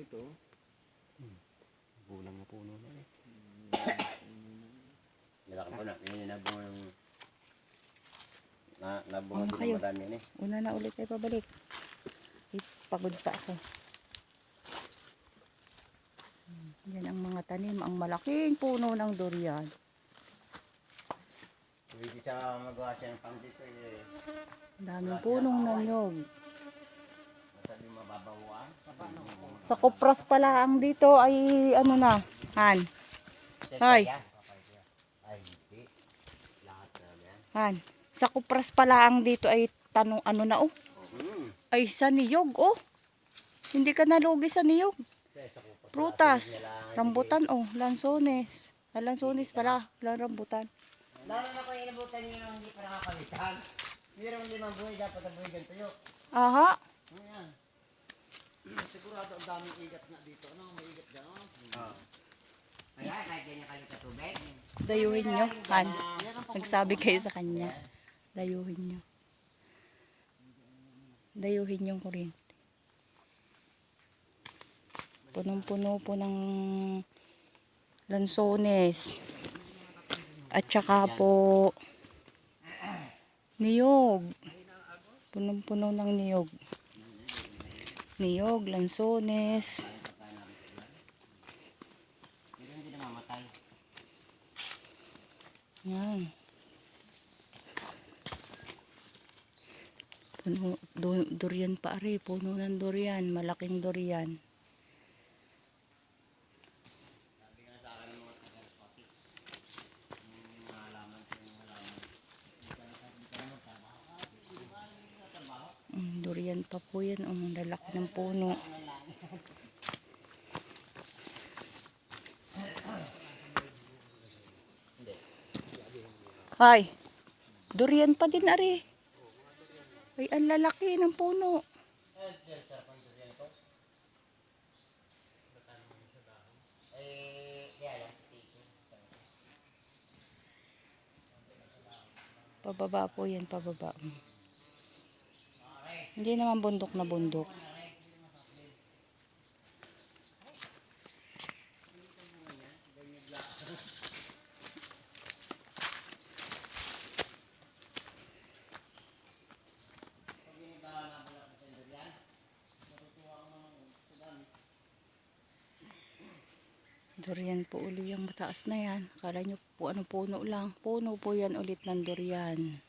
dito. Bulang na puno na eh. Nilakang po na. Hindi nabunga ng... Nabunga Ano din kayo? ng madami yan eh. Una na ulit ay pabalik. Pagod pa ako. Yan ang mga tanim. Ang malaking puno ng durian. Pwede siya magawa siya ng pang dito eh. Ang daming punong nanyog. Masabi mababawan. Sa kupras pala ang dito ay ano na. Han. Hoy. Ay hindi. Lahat na yan. Han. Sa kupras pala ang dito ay tanong ano na oh. Ay sa niyog oh. Hindi ka nalugi sa niyog. Prutas. Rambutan oh. Lansones. Lansones pala. Rambutan. Lalo na kung inabutan nyo nang hindi pa nakakalitan. Mayroong 5 buhay, dapat ang buhay ganito yun. Aha. Ayan. Sigurado ang daming igat na dito. Ano, may igat dyan. Kaya kahit ganyan kalit sa tubig. Dayuhin nyo. Han. Nagsabi kayo sa kanya. Dayuhin nyo. Dayuhin yung kuryente. Punong-puno po ng lansones. At saka po niyog. Punong-puno ng niyog. Niyog, lansones. Pero hindi na mamatay. Yan. Puno, durian pa ari. Puno ng durian. Malaking durian. Durian pa po yan. Ang lalaki ng puno. Ay, durian pa din ari. Ay, ang lalaki ng puno. Pababa po yan, pababa. Hindi naman bundok na bundok. Durian po uli yung mataas na yan. Akala nyo po ano puno lang. Puno po yan ulit ng durian.